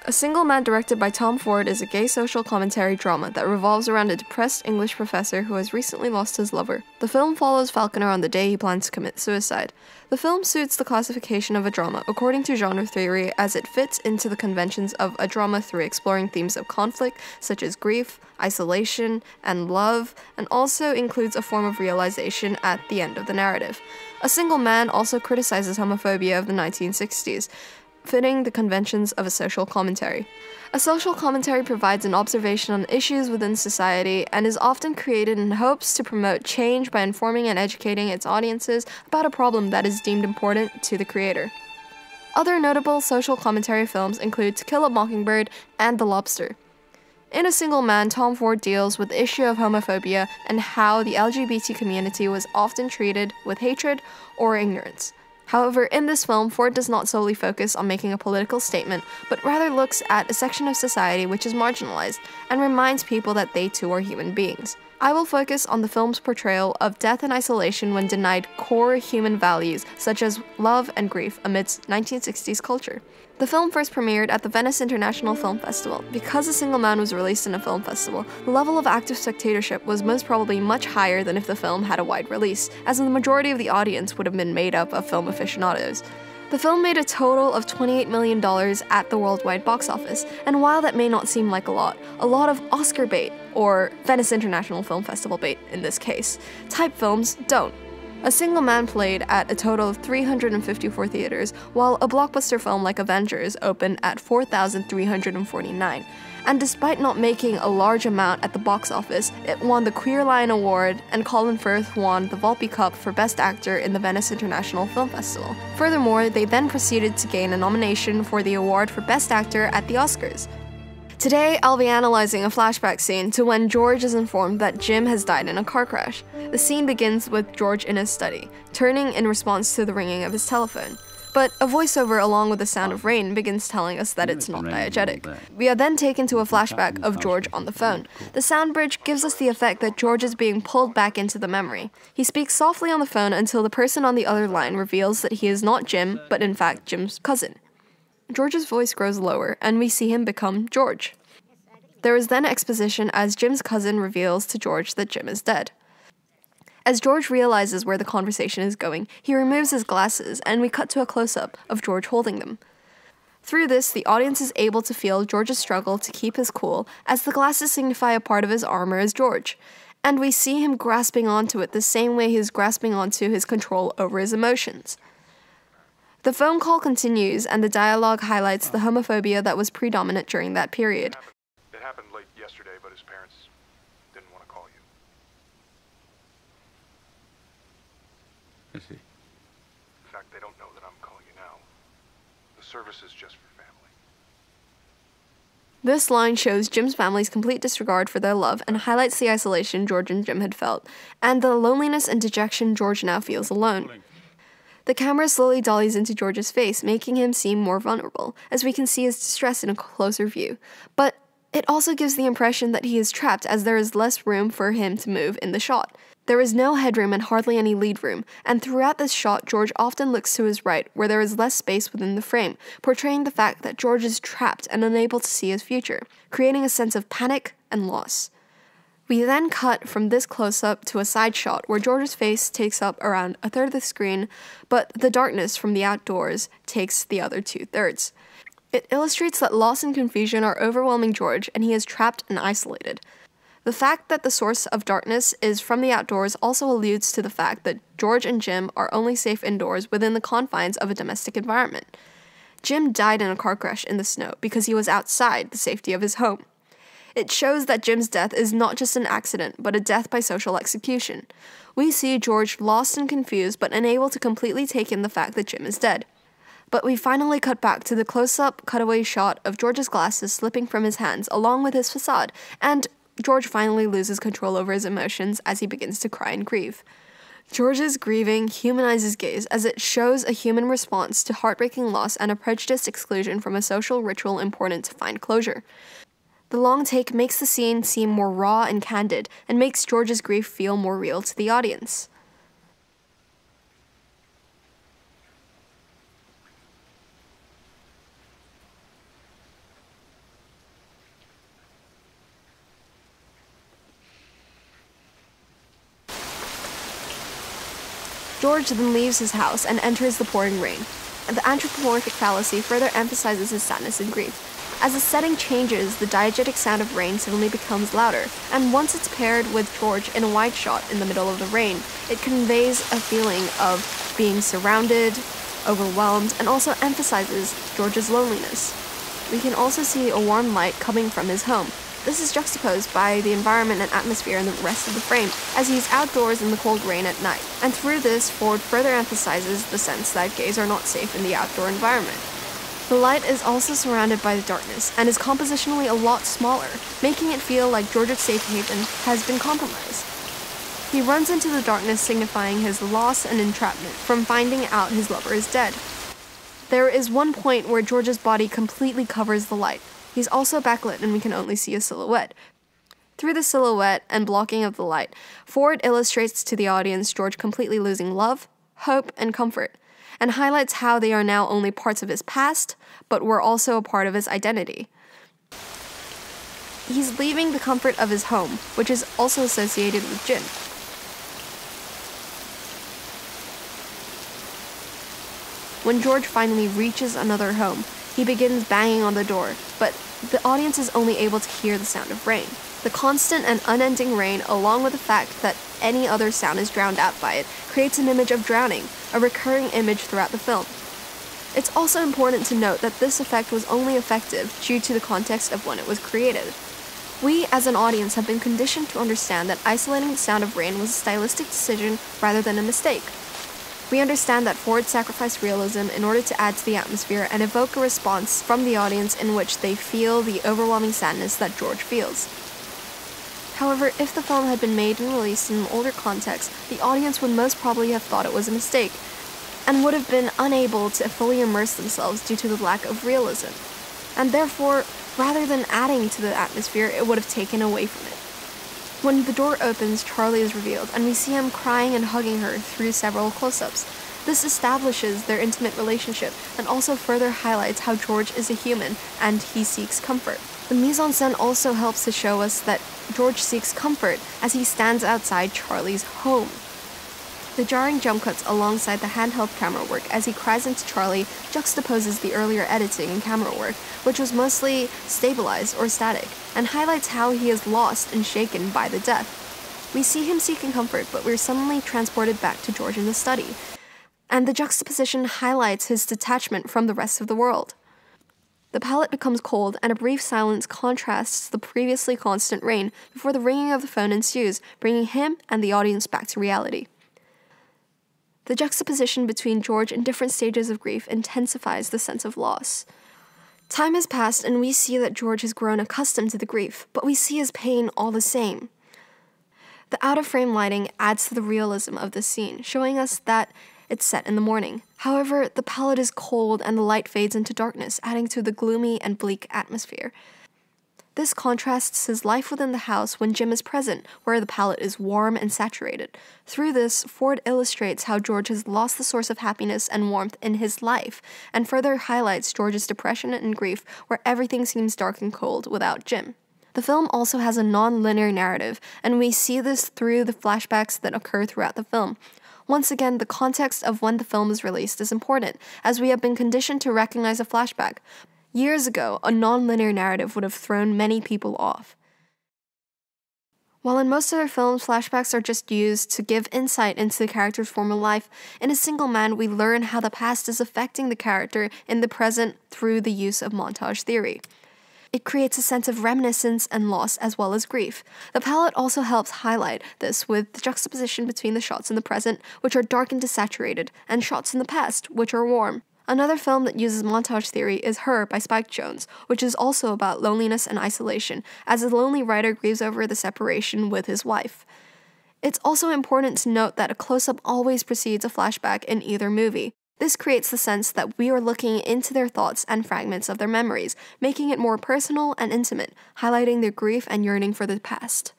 A Single Man, directed by Tom Ford, is a gay social commentary drama that revolves around a depressed English professor who has recently lost his lover. The film follows Falconer on the day he plans to commit suicide. The film suits the classification of a drama according to genre theory, as it fits into the conventions of a drama through exploring themes of conflict such as grief, isolation, and love, and also includes a form of realization at the end of the narrative. A Single Man also criticizes homophobia of the 1960s, fitting the conventions of a social commentary. A social commentary provides an observation on issues within society and is often created in hopes to promote change by informing and educating its audiences about a problem that is deemed important to the creator. Other notable social commentary films include To Kill a Mockingbird and The Lobster. In A Single Man, Tom Ford deals with the issue of homophobia and how the LGBT community was often treated with hatred or ignorance. However, in this film, Ford does not solely focus on making a political statement, but rather looks at a section of society which is marginalized and reminds people that they too are human beings. I will focus on the film's portrayal of death and isolation when denied core human values such as love and grief amidst 1960s culture. The film first premiered at the Venice International Film Festival. Because A Single Man was released in a film festival, the level of active spectatorship was most probably much higher than if the film had a wide release, as the majority of the audience would have been made up of film aficionados. The film made a total of $28 million at the worldwide box office, and while that may not seem like a lot of Oscar bait, or Venice International Film Festival bait in this case, type films don't. A Single Man played at a total of 354 theaters, while a blockbuster film like Avengers opened at 4,349. And despite not making a large amount at the box office, it won the Queer Lion Award, and Colin Firth won the Volpe Cup for Best Actor in the Venice International Film Festival. Furthermore, they then proceeded to gain a nomination for the award for Best Actor at the Oscars. Today, I'll be analyzing a flashback scene to when George is informed that Jim has died in a car crash. The scene begins with George in his study, turning in response to the ringing of his telephone. But a voiceover along with the sound of rain begins telling us that it's not diegetic. We are then taken to a flashback of George on the phone. The sound bridge gives us the effect that George is being pulled back into the memory. He speaks softly on the phone until the person on the other line reveals that he is not Jim, but in fact Jim's cousin. George's voice grows lower, and we see him become George. There is then exposition as Jim's cousin reveals to George that Jim is dead. As George realizes where the conversation is going, he removes his glasses, and we cut to a close-up of George holding them. Through this, the audience is able to feel George's struggle to keep his cool, as the glasses signify a part of his armor as George. And we see him grasping onto it the same way he is grasping onto his control over his emotions. The phone call continues, and the dialogue highlights the homophobia that was predominant during that period. It happened late yesterday, but his parents didn't want to call you. I see. In fact, they don't know that I'm calling you now. The service is just for family. This line shows Jim's family's complete disregard for their love and highlights the isolation George and Jim had felt, and the loneliness and dejection George now feels alone. The camera slowly dollies into George's face, making him seem more vulnerable, as we can see his distress in a closer view. But it also gives the impression that he is trapped, as there is less room for him to move in the shot. There is no headroom and hardly any lead room, and throughout this shot, George often looks to his right, where there is less space within the frame, portraying the fact that George is trapped and unable to see his future, creating a sense of panic and loss. We then cut from this close-up to a side shot where George's face takes up around a third of the screen, but the darkness from the outdoors takes the other 2/3. It illustrates that loss and confusion are overwhelming George, and he is trapped and isolated. The fact that the source of darkness is from the outdoors also alludes to the fact that George and Jim are only safe indoors within the confines of a domestic environment. Jim died in a car crash in the snow because he was outside the safety of his home. It shows that Jim's death is not just an accident, but a death by social execution. We see George lost and confused, but unable to completely take in the fact that Jim is dead. But we finally cut back to the close-up, cutaway shot of George's glasses slipping from his hands, along with his facade, and George finally loses control over his emotions as he begins to cry and grieve. George's grieving humanizes gaze, as it shows a human response to heartbreaking loss and a prejudiced exclusion from a social ritual important to find closure. The long take makes the scene seem more raw and candid, and makes George's grief feel more real to the audience. George then leaves his house and enters the pouring rain. And the anthropomorphic fallacy further emphasizes his sadness and grief. As the setting changes, the diegetic sound of rain suddenly becomes louder, and once it's paired with George in a wide shot in the middle of the rain, it conveys a feeling of being surrounded, overwhelmed, and also emphasizes George's loneliness. We can also see a warm light coming from his home. This is juxtaposed by the environment and atmosphere in the rest of the frame, as he's outdoors in the cold rain at night. And through this, Ford further emphasizes the sense that gays are not safe in the outdoor environment. The light is also surrounded by the darkness, and is compositionally a lot smaller, making it feel like George's safe haven has been compromised. He runs into the darkness, signifying his loss and entrapment from finding out his lover is dead. There is one point where George's body completely covers the light. He's also backlit and we can only see a silhouette. Through the silhouette and blocking of the light, Ford illustrates to the audience George completely losing love, hope, and comfort, and highlights how they are now only parts of his past, but were also a part of his identity. He's leaving the comfort of his home, which is also associated with Jim. When George finally reaches another home, he begins banging on the door, but the audience is only able to hear the sound of rain. The constant and unending rain, along with the fact that any other sound is drowned out by it, creates an image of drowning, a recurring image throughout the film. It's also important to note that this effect was only effective due to the context of when it was created. We, as an audience, have been conditioned to understand that isolating the sound of rain was a stylistic decision rather than a mistake. We understand that Ford sacrificed realism in order to add to the atmosphere and evoke a response from the audience in which they feel the overwhelming sadness that George feels. However, if the film had been made and released in an older context, the audience would most probably have thought it was a mistake, and would have been unable to fully immerse themselves due to the lack of realism. And therefore, rather than adding to the atmosphere, it would have taken away from it. When the door opens, Charlie is revealed, and we see him crying and hugging her through several close-ups. This establishes their intimate relationship, and also further highlights how George is a human, and he seeks comfort. The mise-en-scène also helps to show us that George seeks comfort as he stands outside Charlie's home. The jarring jump cuts alongside the handheld camera work as he cries into Charlie juxtaposes the earlier editing and camera work, which was mostly stabilized or static, and highlights how he is lost and shaken by the death. We see him seeking comfort, but we're suddenly transported back to George in the study, and the juxtaposition highlights his detachment from the rest of the world. The palette becomes cold, and a brief silence contrasts the previously constant rain before the ringing of the phone ensues, bringing him and the audience back to reality. The juxtaposition between George in different stages of grief intensifies the sense of loss. Time has passed, and we see that George has grown accustomed to the grief, but we see his pain all the same. The out-of-frame lighting adds to the realism of the scene, showing us that it's set in the morning. However, the palette is cold and the light fades into darkness, adding to the gloomy and bleak atmosphere. This contrasts his life within the house when Jim is present, where the palette is warm and saturated. Through this, Ford illustrates how George has lost the source of happiness and warmth in his life, and further highlights George's depression and grief, where everything seems dark and cold without Jim. The film also has a non-linear narrative, and we see this through the flashbacks that occur throughout the film. Once again, the context of when the film is released is important, as we have been conditioned to recognize a flashback. Years ago, a non-linear narrative would have thrown many people off. While in most other films, flashbacks are just used to give insight into the character's former life, in A Single Man we learn how the past is affecting the character in the present through the use of montage theory. It creates a sense of reminiscence and loss as well as grief. The palette also helps highlight this with the juxtaposition between the shots in the present, which are dark and desaturated, and shots in the past, which are warm. Another film that uses montage theory is Her by Spike Jonze, which is also about loneliness and isolation, as a lonely writer grieves over the separation with his wife. It's also important to note that a close-up always precedes a flashback in either movie. This creates the sense that we are looking into their thoughts and fragments of their memories, making it more personal and intimate, highlighting their grief and yearning for the past.